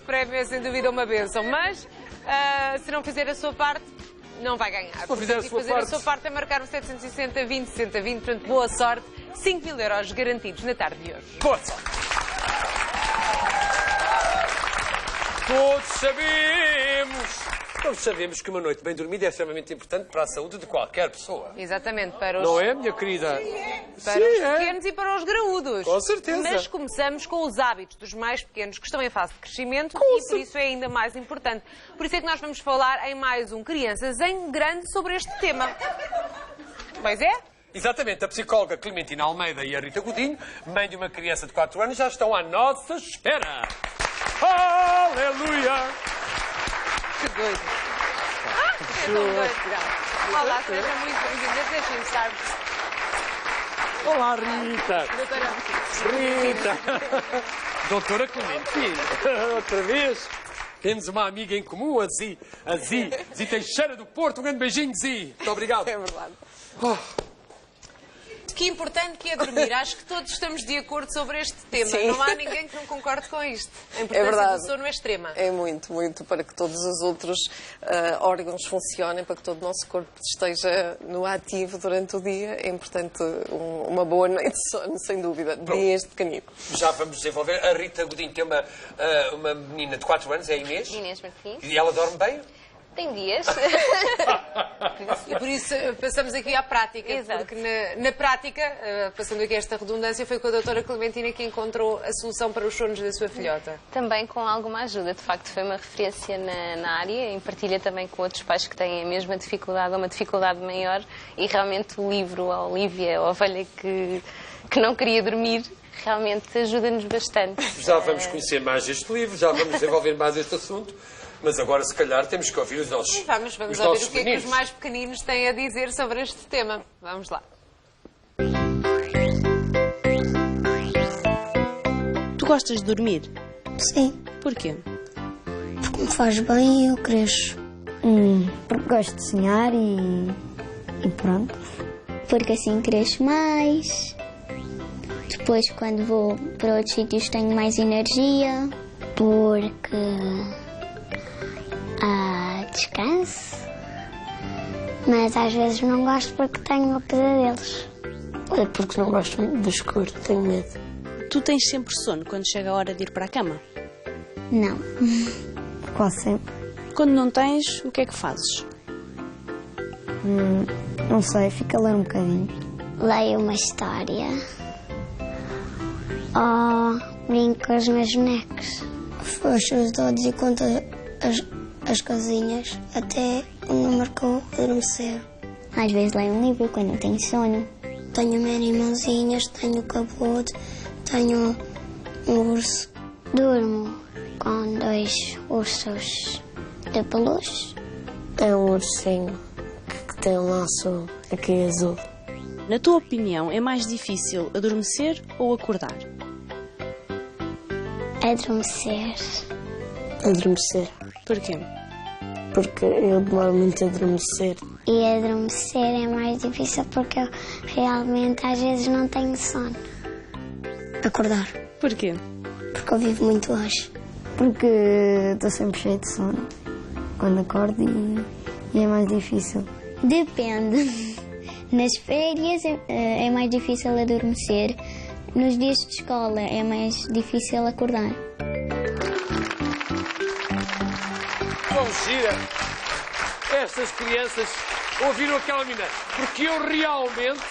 prémio é sem dúvida uma bênção, mas se não fizer a sua parte, não vai ganhar. Se fizer a sua parte é marcar o 760 20 60 20, portanto, boa sorte. 5.000 euros garantidos na tarde de hoje. Boa sorte! Todos sabemos que uma noite bem dormida é extremamente importante para a saúde de qualquer pessoa. Exatamente, para os, Não é, minha querida? para os pequenos e para os graúdos. Com certeza. Mas começamos com os hábitos dos mais pequenos que estão em fase de crescimento e por isso é ainda mais importante. Por isso é que nós vamos falar em mais um Crianças em Grande sobre este tema. Pois é? Exatamente, a psicóloga Clementina Almeida e a Rita Godinho, mãe de uma criança de 4 anos, já estão à nossa espera. Aleluia! Que doido. É tão doido. Olá, seja muito bem-vinda. Deixem-me estar. Olá, Rita! Doutora. Rita! Doutora Clementina, outra vez. Temos uma amiga em comum, a Zi. A Zi Teixeira do Porto. Um grande beijinho, Zi. Muito obrigado. É verdade. Que importante que é dormir. Acho que todos estamos de acordo sobre este tema. Sim. Não há ninguém que não concorde com isto. A importância do sono é extrema. É muito, muito, para que todos os outros órgãos funcionem, para que todo o nosso corpo esteja no ativo durante o dia. É importante uma boa noite de sono, sem dúvida, desde pequenino. Já vamos desenvolver. A Rita Godinho tem uma menina de 4 anos, é a Inês. Inês Martins. E ela dorme bem? Tem dias. E por isso passamos aqui à prática. Exato. Porque na prática, passando aqui esta redundância, foi com a doutora Clementina que encontrou a solução para os sonos da sua filhota. Também com alguma ajuda. De facto, foi uma referência na área, em partilha também com outros pais que têm a mesma dificuldade ou uma dificuldade maior. E realmente o livro, a Olivia, a ovelha que não queria dormir, realmente ajuda-nos bastante. Já vamos conhecer mais este livro, já vamos desenvolver mais este assunto. Mas agora, se calhar, temos que ouvir os nossos Vamos ouvir o que é que os mais pequeninos têm a dizer sobre este tema. Vamos lá. Tu gostas de dormir? Sim, Porquê? porque me faz bem e eu cresço. Porque gosto de sonhar e pronto. Porque assim cresço mais. Depois, quando vou para outros sítios, tenho mais energia. Porque descanso. Mas às vezes não gosto porque tenho pesadelos. É porque não gosto muito do escuro, tenho medo. Tu tens sempre sono quando chega a hora de ir para a cama? Não. Quase sempre. Quando não tens, o que é que fazes? Não sei, fico a ler um bocadinho. Leio uma história. Ou brinco com os meus bonecos. Fecho os olhos e conto as casinhas até o número que eu adormecer. Às vezes leio um livro quando não tenho sono. Tenho minhas irmãzinhas, tenho capote, tenho um urso. Durmo com 2 ursos de peluche. É um ursinho que tem um laço aqui azul. Na tua opinião, é mais difícil adormecer ou acordar? Adormecer. Adormecer. Porquê? Porque eu demoro muito a adormecer. E adormecer é mais difícil porque eu realmente às vezes não tenho sono. Acordar. Porquê? Porque eu vivo muito hoje. Porque estou sempre cheio de sono quando acordo e é mais difícil. Depende. Nas férias é mais difícil adormecer. Nos dias de escola é mais difícil acordar. Bom, gira. Estas crianças ouviram aquela menina. Porque eu realmente.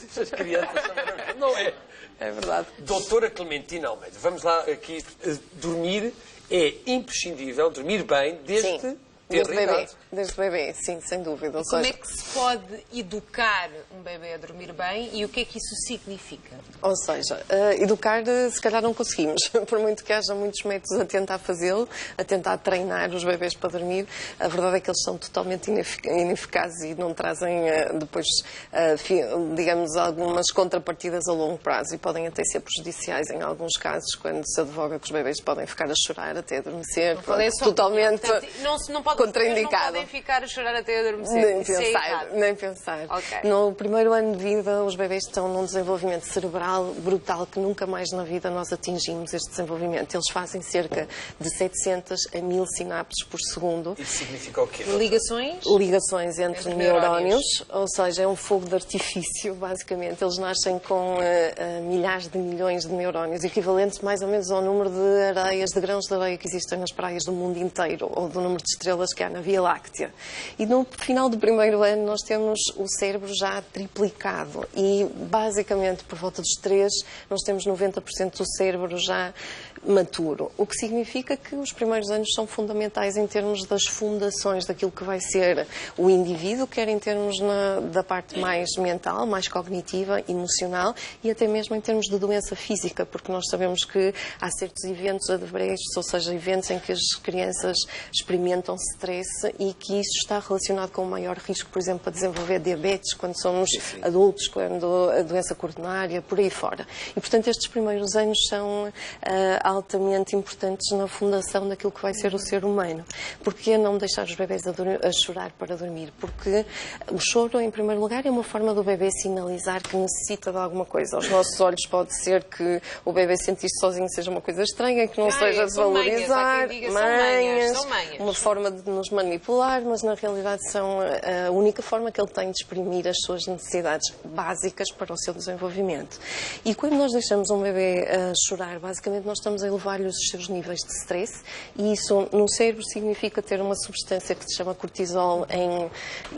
Estas crianças são maravilhosas, não é? É verdade. Doutora Clementina Almeida, vamos lá aqui. Dormir é imprescindível, dormir bem desde Sim. ter idade. Desde bebê, sim, sem dúvida. Ou Como seja, é que se pode educar um bebê a dormir bem e o que é que isso significa? Ou seja, educar se calhar não conseguimos, por muito que haja muitos métodos a tentar fazê-lo, a tentar treinar os bebés para dormir, a verdade é que eles são totalmente ineficazes e não trazem depois, digamos, algumas contrapartidas a longo prazo e podem até ser prejudiciais em alguns casos, quando se advoga que os bebés podem ficar a chorar até adormecer, É só, totalmente... Portanto, não pode contraindicado. Não podem ficar a chorar até adormecer. Nem Isso é pensar, errado. nem pensar. Ok. No primeiro ano de vida, os bebês estão num desenvolvimento cerebral brutal que nunca mais na vida nós atingimos este desenvolvimento. Eles fazem cerca de 700 a 1000 sinapses por segundo. Isso significa o quê? Ligações entre neurónios, ou seja, é um fogo de artifício, basicamente. Eles nascem com milhares de milhões de neurónios, equivalentes mais ou menos ao número de areias, de grãos de areia que existem nas praias do mundo inteiro, ou do número de estrelas que há na Via Láctea. E no final do primeiro ano nós temos o cérebro já triplicado e, basicamente, por volta dos 3, nós temos 90% do cérebro já maturo, o que significa que os primeiros anos são fundamentais em termos das fundações daquilo que vai ser o indivíduo, quer em termos da parte mais mental, mais cognitiva, emocional e até mesmo em termos de doença física, porque nós sabemos que há certos eventos adversos, ou seja, eventos em que as crianças experimentam stress e que isso está relacionado com um maior risco, por exemplo, a desenvolver diabetes quando somos adultos, quando a doença coronária, por aí fora. E, portanto, estes primeiros anos são altamente importantes na fundação daquilo que vai ser o ser humano. Porquê não deixar os bebés a chorar para dormir? Porque o choro, em primeiro lugar, é uma forma do bebê sinalizar que necessita de alguma coisa. Aos nossos olhos pode ser que o bebê sentir-se sozinho seja uma coisa estranha, que não seja desvalorizar, manhas, uma forma de nos manipular, mas na realidade são a única forma que ele tem de exprimir as suas necessidades básicas para o seu desenvolvimento. E quando nós deixamos um bebê chorar, basicamente nós estamos a elevar-lhe os seus níveis de stress e isso no cérebro significa ter uma substância que se chama cortisol em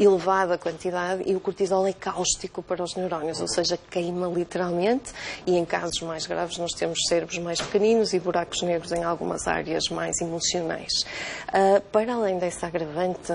elevada quantidade e o cortisol é cáustico para os neurónios, ou seja, queima literalmente e em casos mais graves nós temos cérebros mais pequeninos e buracos negros em algumas áreas mais emocionais. Para além dessa agravante,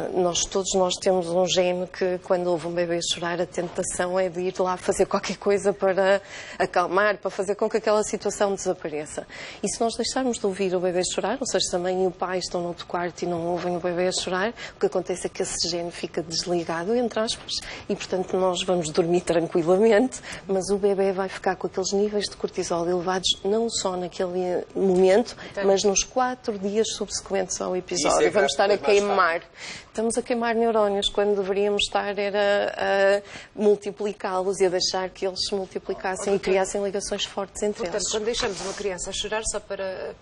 todos nós temos um gene que quando ouve um bebê chorar a tentação é de ir lá fazer qualquer coisa para acalmar, para fazer com que aquela situação desapareça. E se nós deixarmos de ouvir o bebê chorar, ou seja, se a mãe e o pai estão no outro quarto e não ouvem o bebê a chorar, o que acontece é que esse gene fica desligado, entre aspas, e portanto nós vamos dormir tranquilamente, mas o bebê vai ficar com aqueles níveis de cortisol elevados não só naquele momento, mas nos 4 dias subsequentes ao episódio. Vamos estar a queimar. Estamos a queimar neurónios quando deveríamos estar a multiplicá-los e a deixar que eles se multiplicassem e criassem ligações fortes entre eles. Portanto, quando deixamos uma criança a chorar, só para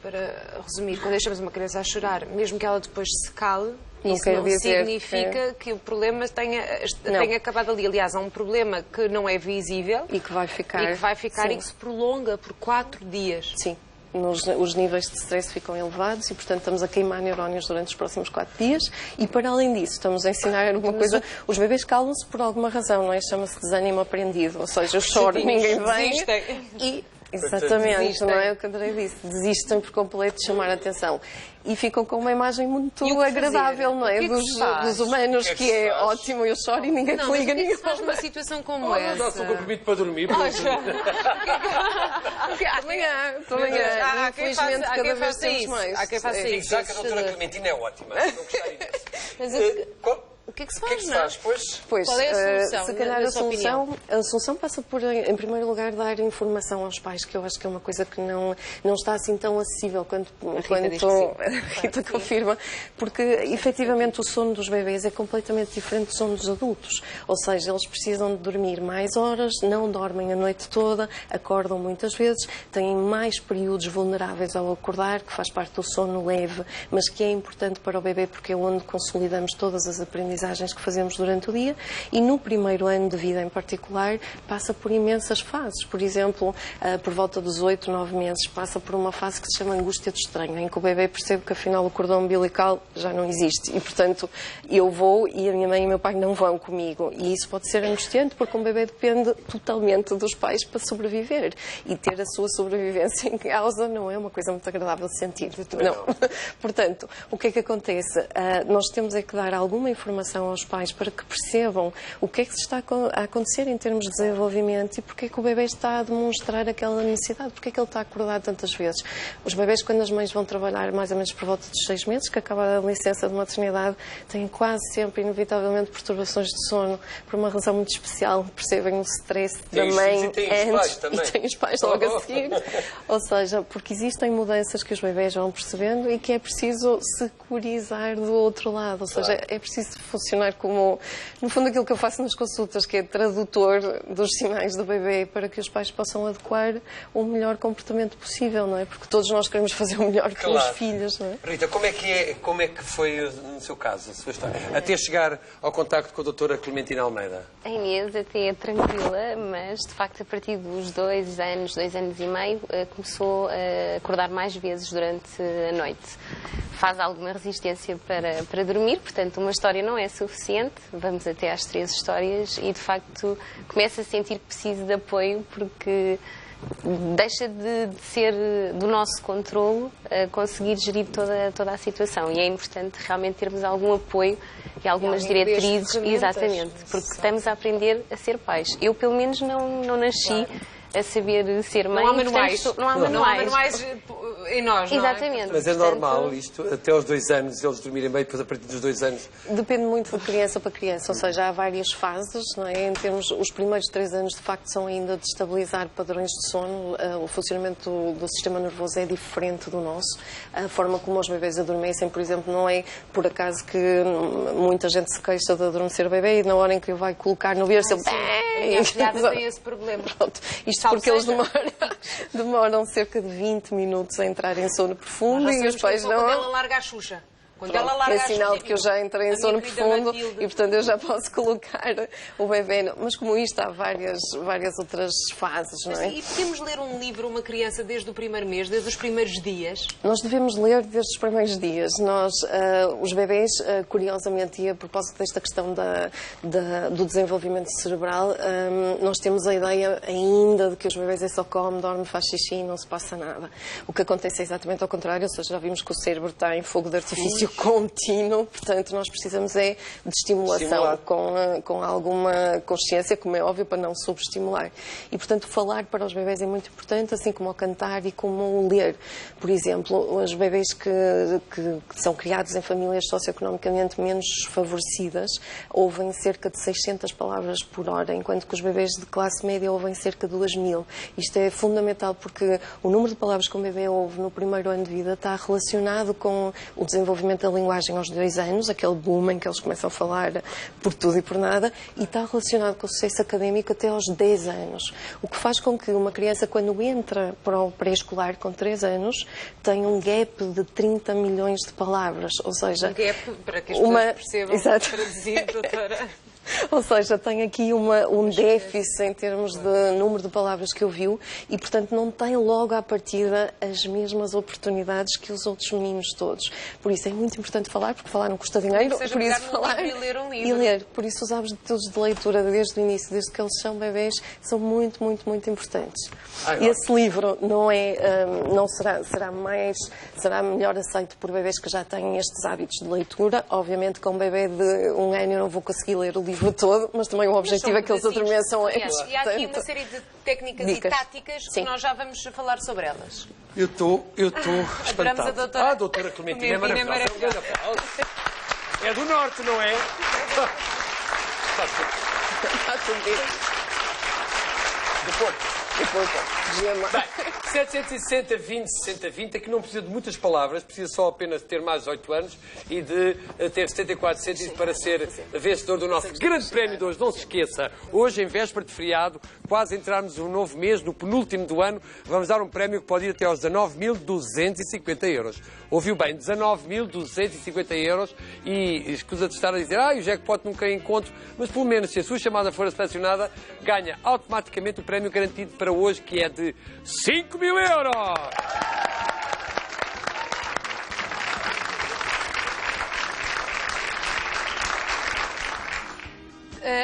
resumir, quando deixamos uma criança a chorar, mesmo que ela depois se cale, isso não significa que o problema tenha acabado ali. Aliás, há um problema que não é visível e que vai ficar e que se prolonga por 4 dias. Sim. Os níveis de stress ficam elevados e, portanto, estamos a queimar neurónios durante os próximos 4 dias e, para além disso, estamos a ensinar uma coisa. Os bebês calam-se por alguma razão, não é? Chama-se desânimo aprendido. Ou seja, eu choro, ninguém vem e... Exatamente, não é o que a André disse. Desistem por completo de chamar a atenção. E ficam com uma imagem muito agradável, não é? Dos humanos, que é ótimo, eu choro e ninguém te liga nenhum. Faz numa situação como essa. Dá-se um comprimido para dormir. Amanhã. Infelizmente, cada vez temos mais. Há quem faça isso. Já que a doutora Clementina é ótima. Não gostei disso. O que é que se faz, Pois, qual é a solução? Se calhar a solução passa por, em primeiro lugar, dar informação aos pais, que eu acho que é uma coisa que não está assim tão acessível quanto a Rita confirma, porque efetivamente o sono dos bebês é completamente diferente do sono dos adultos. Ou seja, eles precisam de dormir mais horas, não dormem a noite toda, acordam muitas vezes, têm mais períodos vulneráveis ao acordar, que faz parte do sono leve, mas que é importante para o bebê porque é onde consolidamos todas as aprendizagens que fazemos durante o dia e no primeiro ano de vida em particular passa por imensas fases. Por exemplo, por volta dos 8, 9 meses passa por uma fase que se chama angústia do estranho, em que o bebê percebe que afinal o cordão umbilical já não existe e, portanto, eu vou e a minha mãe e o meu pai não vão comigo. E isso pode ser angustiante porque um bebê depende totalmente dos pais para sobreviver e ter a sua sobrevivência em causa não é uma coisa muito agradável de sentir. Não. Portanto, o que é que acontece? Nós temos é que dar alguma informação informação aos pais para que percebam o que é que se está a acontecer em termos de desenvolvimento e porque é que o bebê está a demonstrar aquela necessidade, porque é que ele está a acordar tantas vezes. Os bebés, quando as mães vão trabalhar mais ou menos por volta dos 6 meses, que acaba a licença de maternidade, têm quase sempre, inevitavelmente, perturbações de sono, por uma razão muito especial. Percebem o stress da mãe antes e tem os pais logo a seguir. Ou seja, porque existem mudanças que os bebés vão percebendo e que é preciso securizar do outro lado. Ou seja, é preciso funcionar como, no fundo, aquilo que eu faço nas consultas, que é tradutor dos sinais do bebê para que os pais possam adequar o melhor comportamento possível, não é? Porque todos nós queremos fazer o melhor pelos filhos, não é? Rita, como é que foi no seu caso, a sua história? Até chegar ao contacto com a doutora Clementina Almeida. A Inês até é tranquila, mas de facto a partir dos 2 anos e meio, começou a acordar mais vezes durante a noite. Faz alguma resistência para dormir, portanto uma história não é suficiente, vamos até às 3 histórias e de facto começa a sentir que precisa de apoio porque deixa de ser do nosso controlo conseguir gerir toda a situação e é importante realmente termos algum apoio e algumas diretrizes, exatamente, porque estamos a aprender a ser pais. Eu pelo menos não nasci a saber ser mãe. Não há manuais. Portanto, não há manuais. Não há manuais em nós, não exatamente. É? Mas é normal isto, até aos 2 anos, eles dormirem bem, depois a partir dos 2 anos... Depende muito de criança para criança, ou seja, há várias fases, não é? Em termos, os primeiros 3 anos, de facto, são ainda de estabilizar padrões de sono. O funcionamento do sistema nervoso é diferente do nosso. A forma como os bebês adormecem, por exemplo, não é por acaso que muita gente se queixa de adormecer o bebê e na hora em que o vai colocar no berço, ele... A minha afilhada tem esse problema. Pronto. Isto porque eles demoram cerca de 20 minutos a entrar em sono profundo e os pais não... Quando ela larga a Xuxa. Quando ela larga é sinal de que eu já entrei em sono profundo e, portanto, eu já posso colocar o bebê. Mas como isto, há várias outras fases, não é? E podemos ler um livro a uma criança desde o primeiro mês, desde os primeiros dias? Nós devemos ler desde os primeiros dias. Nós, os bebês, curiosamente, e a propósito desta questão do desenvolvimento cerebral, nós temos a ideia ainda de que os bebês é só come, dorme, faz xixi e não se passa nada. O que acontece é exatamente ao contrário, ou seja, já vimos que o cérebro está em fogo de artifício contínuo, portanto nós precisamos de estimulação com alguma consciência, como é óbvio, para não subestimular. E portanto falar para os bebés é muito importante, assim como o cantar e como o ler. Por exemplo, os bebés que são criados em famílias socioeconomicamente menos favorecidas ouvem cerca de 600 palavras por hora, enquanto que os bebés de classe média ouvem cerca de 2000. Isto é fundamental porque o número de palavras que um bebê ouve no primeiro ano de vida está relacionado com o desenvolvimento da linguagem aos 2 anos, aquele boom em que eles começam a falar por tudo e por nada, e está relacionado com o sucesso académico até aos 10 anos. O que faz com que uma criança, quando entra para o pré-escolar com 3 anos, tenha um gap de 30 milhões de palavras. Ou seja, um gap, para que as pessoas percebam, exato. Traduzir, doutora. Ou seja, tem aqui um déficit em termos de número de palavras que ouviu e, portanto, não tem logo à partida as mesmas oportunidades que os outros meninos todos. Por isso é muito importante falar, porque falar não custa dinheiro, por isso falar e ler um livro. E ler. Por isso os hábitos de leitura desde o início, desde que eles são bebés, são muito, muito, muito importantes. Esse livro não será melhor aceito por bebés que já têm estes hábitos de leitura. Obviamente, com um bebê de 1 ano eu não vou conseguir ler o livro todo, mas também o objetivo é que eles adormeçam antes. E há aqui uma série de técnicas e táticas que nós já vamos falar sobre elas. Eu estou espantado. A doutora, a doutora Clementina é maravilhosa. É do norte, não é? Está tudo bem. Do Porto. Bem, 760, 20, 60, 20, aqui não precisa de muitas palavras, precisa só apenas de ter mais 8 anos e de ter 74 cêntimos para ser vencedor do nosso grande prémio de hoje. Não se esqueça, hoje, em véspera de feriado, quase entrarmos no novo mês, no penúltimo do ano, vamos dar um prémio que pode ir até aos 19.250 euros. Ouviu bem, 19.250 euros e escusa de estar a dizer, o jackpot nunca encontro, mas pelo menos se a sua chamada for selecionada, ganha automaticamente o prémio garantido para hoje, que é de 5.000 euros!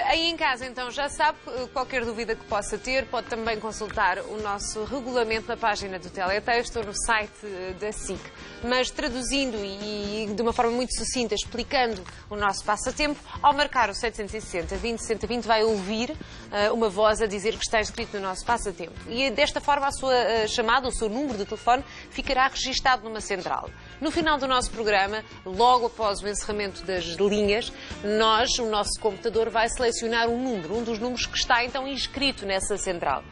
A Aí em casa, então, já sabe, qualquer dúvida que possa ter, pode também consultar o nosso regulamento na página do Teletexto ou no site da SIC. Mas traduzindo e de uma forma muito sucinta, explicando o nosso passatempo, ao marcar o 760 20 60 20 vai ouvir uma voz a dizer que está inscrito no nosso passatempo. E desta forma a sua chamada, o seu número de telefone, ficará registado numa central. No final do nosso programa, logo após o encerramento das linhas, o nosso computador vai selecionar um dos números que está então inscrito nessa central.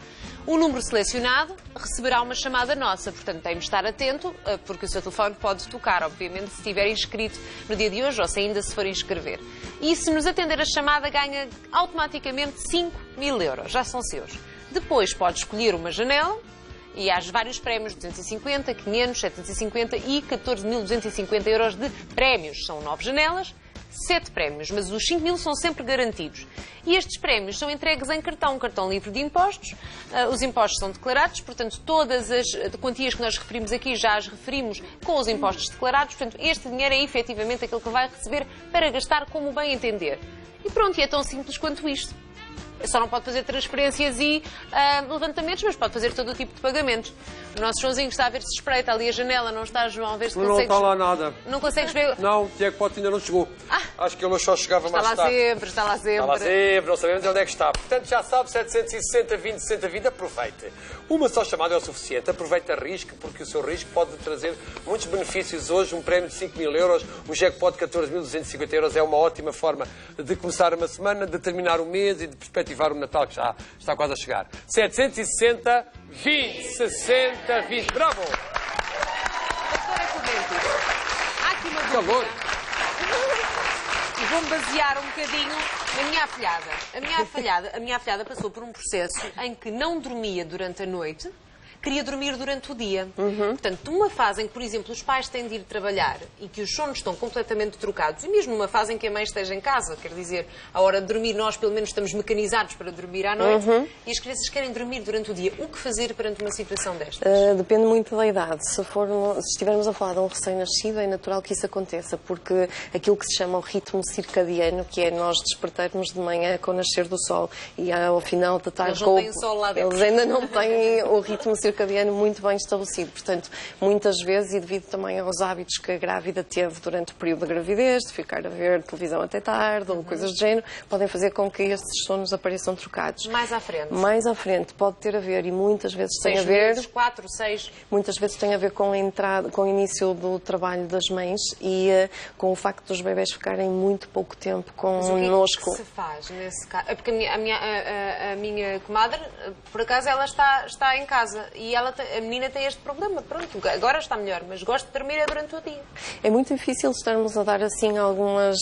O número selecionado receberá uma chamada nossa, portanto tem de estar atento, porque o seu telefone pode tocar, obviamente, se estiver inscrito no dia de hoje ou se ainda se for inscrever. E se nos atender a chamada, ganha automaticamente 5.000 euros, já são seus. Depois pode escolher uma janela e há vários prémios, 250, 500, 750 e 14.250 euros de prémios. São 9 janelas, 7 prémios, mas os 5.000 são sempre garantidos. E estes prémios são entregues em cartão livre de impostos. Os impostos são declarados, portanto, todas as quantias que nós referimos aqui já as referimos com os impostos declarados. Portanto, este dinheiro é efetivamente aquele que vai receber para gastar como bem entender. E pronto, e é tão simples quanto isto. Só não pode fazer transferências e levantamentos, mas pode fazer todo o tipo de pagamentos. O nosso Joãozinho está a ver se espreita ali a janela, não está, João, a ver se consegues... Não está lá nada. Não consegues ver? Não, o jackpot ainda não chegou. Acho que ele só chegava mais tarde. Está lá sempre. Está lá sempre, não sabemos onde é que está. Portanto, já sabe, 760 20 60 20, aproveite. Uma só chamada é o suficiente. Aproveite a risco, porque o seu risco pode trazer muitos benefícios. Hoje, um prémio de 5.000 euros, um jackpot de 14.250 euros é uma ótima forma de começar uma semana, de terminar o mês e de perspectivar o Natal, que já está quase a chegar. 760 20 60 20. Bravo! Doutora Clemente, há aqui uma dúvida. Calor. E vou-me basear um bocadinho na minha afilhada. A minha afilhada passou por um processo em que não dormia durante a noite, queria dormir durante o dia. Portanto, numa fase em que, por exemplo, os pais têm de ir trabalhar e que os sonos estão completamente trocados, e mesmo numa fase em que a mãe esteja em casa, quer dizer, à hora de dormir, nós pelo menos estamos mecanizados para dormir à noite, e as crianças querem dormir durante o dia. O que fazer perante uma situação destas? Depende muito da idade. Se estivermos a falar de um recém-nascido, é natural que isso aconteça, porque aquilo que se chama o ritmo circadiano, que é nós despertarmos de manhã com o nascer do sol e ao final da tarde... Eles não têm sol lá dentro. Eles ainda não têm o ritmo circadiano muito bem estabelecido. Portanto, muitas vezes, e devido também aos hábitos que a grávida teve durante o período da gravidez, de ficar a ver televisão até tarde ou coisas do género, podem fazer com que estes sonos apareçam trocados. Mais à frente? Mais à frente. Pode ter a ver, e muitas vezes tem a ver... 6 meses, 4, 6... Muitas vezes tem a ver com a entrada, com o início do trabalho das mães e com o facto dos bebés ficarem muito pouco tempo connosco. Mas o que se faz nesse caso? Porque a minha comadre, por acaso, ela está em casa e a menina tem este problema. Pronto, agora está melhor, mas gosto de dormir durante o dia. É muito difícil estarmos a dar assim algumas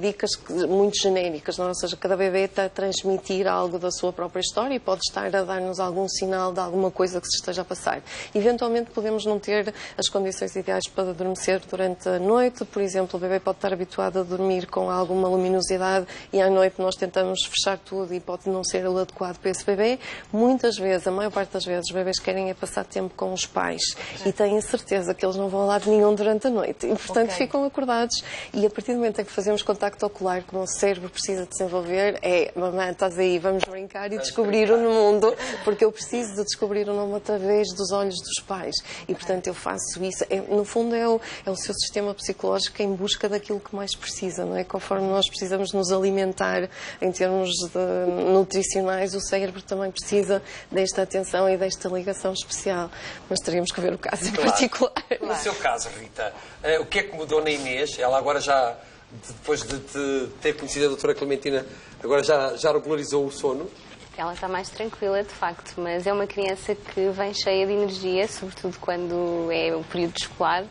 dicas muito genéricas, não? Ou seja, cada bebê está a transmitir algo da sua própria história e pode estar a dar-nos algum sinal de alguma coisa que se esteja a passar. Eventualmente podemos não ter as condições ideais para adormecer durante a noite. Por exemplo, o bebê pode estar habituado a dormir com alguma luminosidade e à noite nós tentamos fechar tudo e pode não ser o adequado para esse bebê. Muitas vezes, a maior parte das vezes, os bebés querem é passar tempo com os pais e têm certeza que eles não vão a lado nenhum durante a noite e, portanto, ficam acordados. E a partir do momento em que fazemos contacto ocular, como o cérebro precisa desenvolver, mamãe, estás aí, vamos brincar e descobrir o mundo, porque eu preciso de descobrir o nome através dos olhos dos pais. E, portanto, eu faço isso. No fundo, é o seu sistema psicológico em busca daquilo que mais precisa, não é? Conforme nós precisamos nos alimentar em termos nutricionais, o cérebro também precisa desta atenção e desta ligação especial. Mas teríamos que ver o caso em particular. No seu caso, Rita, o que é que mudou na Inês? Ela agora já, depois de ter conhecido a doutora Clementina, agora já regularizou o sono? Ela está mais tranquila, de facto, mas é uma criança que vem cheia de energia, sobretudo quando é o período escolar.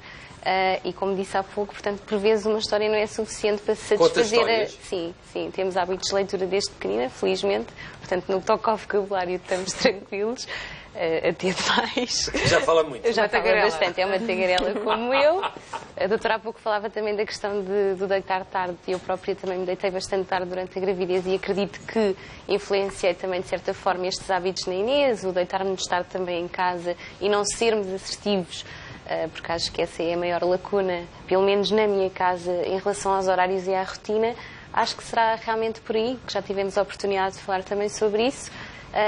E como disse há pouco, portanto, por vezes uma história não é suficiente para satisfazer Sim, temos hábitos de leitura desde pequenina, felizmente. Portanto, no que toca ao vocabulário estamos tranquilos. Até demais. Já fala muito. Já fala bastante, é uma tagarela como eu. A doutora há pouco falava também da questão do deitar tarde. Eu própria também me deitei bastante tarde durante a gravidez e acredito que influenciei também, de certa forma, estes hábitos na Inês, o deitar-nos tarde também em casa e não sermos assertivos, porque acho que essa é a maior lacuna, pelo menos na minha casa, em relação aos horários e à rotina, acho que será realmente por aí, que já tivemos a oportunidade de falar também sobre isso.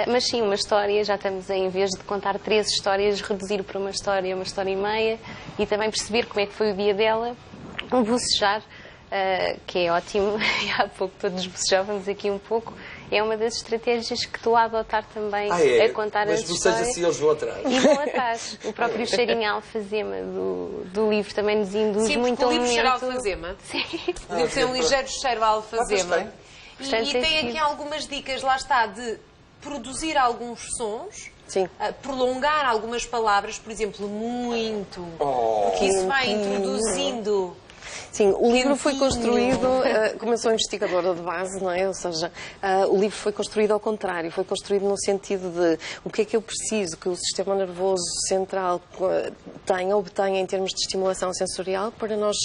Mas sim, uma história, já estamos em vez de contar 3 histórias, reduzir para uma história e meia, e também perceber como é que foi o dia dela, bocejar, que é ótimo, e há pouco todos bocejávamos aqui um pouco, é uma das estratégias que estou a adotar também a contar as histórias. Mas assim eles vão atrás. E vão atrás. O próprio cheirinho a alfazema do livro também nos induz muito ao momento. Sim, o livro cheira a alfazema. Sim. O livro tem um ligeiro cheiro a alfazema. Portanto, E tem aqui algumas dicas, lá está, de produzir alguns sons. Sim. Prolongar algumas palavras, por exemplo, muito, porque isso vai introduzindo. Sim, o livro foi construído, como eu sou investigadora de base, não é? Ou seja, o livro foi construído ao contrário, foi construído no sentido de o que é que eu preciso que o sistema nervoso central obtenha em termos de estimulação sensorial para nós,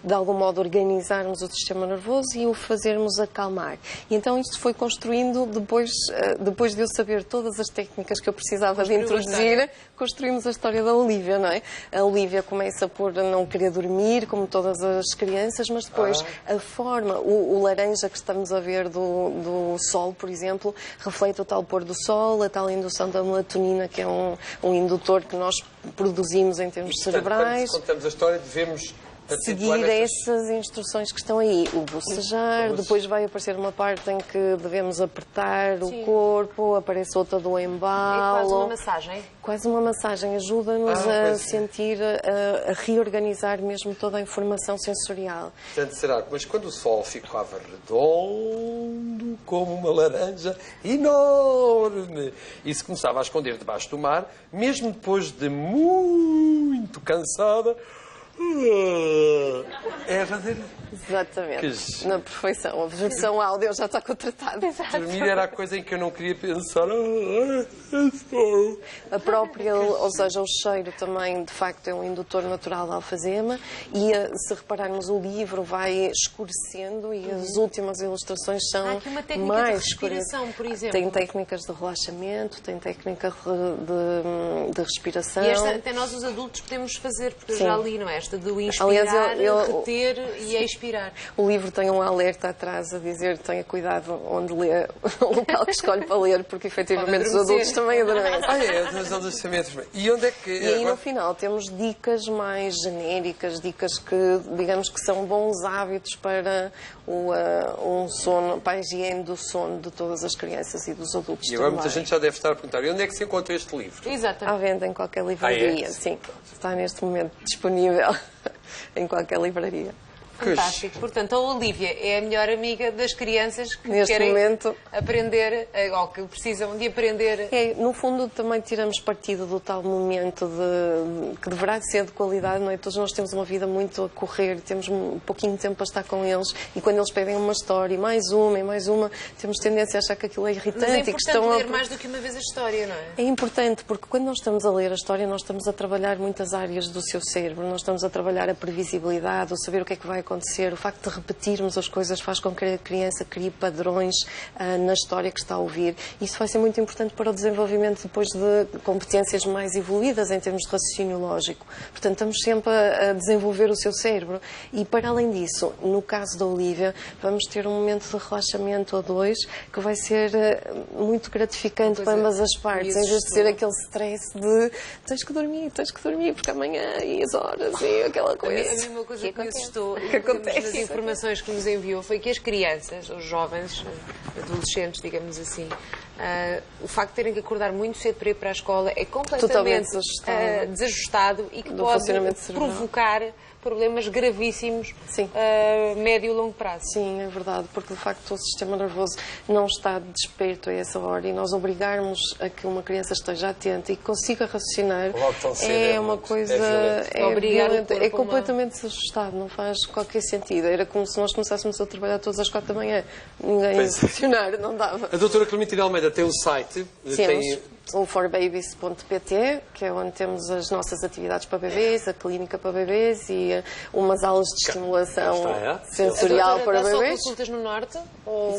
de algum modo, organizarmos o sistema nervoso e o fazermos acalmar. E então isto foi construindo depois de eu saber todas as técnicas que eu precisava de introduzir, construímos a história da Olivia, não é? A Olivia começa por não querer dormir, como todas as crianças, mas depois a forma, o laranja que estamos a ver do sol, por exemplo, reflete o tal pôr do sol, a tal indução da melatonina, que é um indutor que nós produzimos em termos cerebrais. Quando contamos a história, devemos seguir essas instruções que estão aí. O bocejar, depois vai aparecer uma parte em que devemos apertar o corpo, aparece outra do embalo. É quase uma massagem. Quase uma massagem. Ajuda-nos a sentir, a reorganizar mesmo toda a informação sensorial. Portanto, será, mas quando o sol ficava redondo, como uma laranja enorme, e se começava a esconder debaixo do mar, mesmo depois de muito cansada, é fazer... Exatamente. Na perfeição. A versão áudio já está contratada. Dormir era a coisa em que eu não queria pensar. A própria, ou seja, o cheiro também, de facto, é um indutor natural da alfazema e, se repararmos, o livro vai escurecendo e as últimas ilustrações são Há aqui uma técnica mais de respiração, por exemplo. Tem técnicas de relaxamento, tem técnica de respiração. E esta, até nós, os adultos, podemos fazer, porque eu já li, não é? Esta do inspirar, aliás, reter e expirar. O livro tem um alerta atrás a dizer tenha cuidado onde lê, o local que escolhe para ler, porque efetivamente os adultos também adormecem. Os adolescentes. E onde é que... E aí no final temos dicas mais genéricas, dicas que, digamos que são bons hábitos para um sono, para a higiene do sono de todas as crianças e dos adultos. E agora também. muita gente já deve estar a perguntar, e onde é que se encontra este livro? Exatamente. À venda em qualquer livraria, sim. Está neste momento disponível em qualquer livraria. Fantástico. Portanto, a Olivia é a melhor amiga das crianças que neste querem momento aprender, ou que precisam de aprender. No fundo, também tiramos partido do tal momento que deverá ser de qualidade, não é? Todos nós temos uma vida muito a correr, temos um pouquinho de tempo para estar com eles e quando eles pedem uma história, e mais uma, temos tendência a achar que aquilo é irritante. Mas é e que importante estão ler mais do que uma vez a história, não é? É importante, porque quando nós estamos a ler a história, nós estamos a trabalhar muitas áreas do seu cérebro. Nós estamos a trabalhar a previsibilidade, o saber o que é que vai acontecer. O facto de repetirmos as coisas faz com que a criança crie padrões na história que está a ouvir. Isso vai ser muito importante para o desenvolvimento depois de competências mais evoluídas em termos de raciocínio lógico. Portanto, estamos sempre a desenvolver o seu cérebro. E, para além disso, no caso da Olivia, vamos ter um momento de relaxamento a dois que vai ser muito gratificante para ambas as partes, em vez de ser aquele stress de tens que dormir, porque amanhã e as horas e aquela coisa. A mim uma coisa que me assustou que acontece nas informações que nos enviou foi que as crianças, os jovens, adolescentes, digamos assim, o facto de terem que acordar muito cedo para ir para a escola é completamente desajustado e que pode provocar problemas gravíssimos médio e longo prazo. Sim, é verdade, porque de facto o sistema nervoso não está desperto a essa hora e nós obrigarmos a que uma criança esteja atenta e consiga raciocinar é uma coisa... É completamente desajustado, não faz qualquer sentido. Era como se nós começássemos a trabalhar todas às 4 da manhã. Ninguém ia funcionar, não dava. A doutora Clementina Almeida tem um site... O forbabies.pt, que é onde temos as nossas atividades para bebês, a clínica para bebês e umas aulas de estimulação sensorial para bebês. Só consultas no Norte?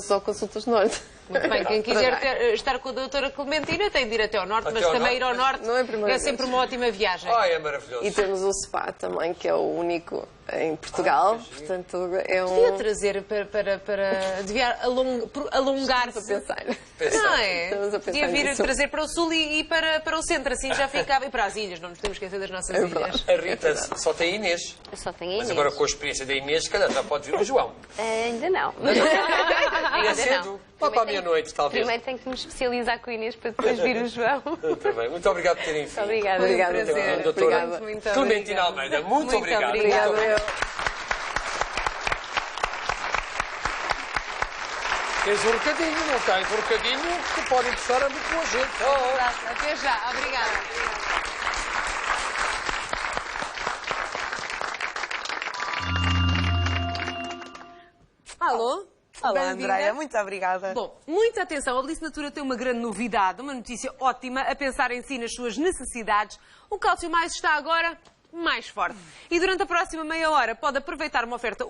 Só consultas no Norte. Muito bem, quem quiser estar com a doutora Clementina tem de ir até ao norte, mas também ir ao norte não é a primeira vez. sempre uma ótima viagem. Ai, é maravilhoso. E temos o SPA também, que é o único em Portugal. Portanto, é um... Podia trazer devia alongar-se. Estamos a pensar. Não é? Estamos a pensar Podia vir nisso. trazer para o sul e para o centro, assim já ficava. E para as ilhas, não nos temos que esquecer das nossas ilhas. A Rita só tem a Inês. Eu só tenho a Mas Inês. agora com a experiência da Inês, se calhar já pode vir o João. Ainda não. Ainda cedo. Lá para a meia-noite, talvez. Primeiro tenho que me especializar com a Inês para depois vir o João. Muito bem. Muito obrigado por terem vindo. Obrigada. Obrigada, prazer. Doutora Muito Clementina obrigada. Almeida, muito obrigado. obrigada. Tens um recadinho, não tens um recadinho que pode interessar a muita gente. Oh. Até já. Obrigada. Alô? Olá, Bem-vinda. Andréia, muito obrigada. Bom, muita atenção. A Belíssima Natura tem uma grande novidade, uma notícia ótima, a pensar em si, nas suas necessidades. O Cálcio Mais está agora mais forte. E durante a próxima meia hora pode aproveitar uma oferta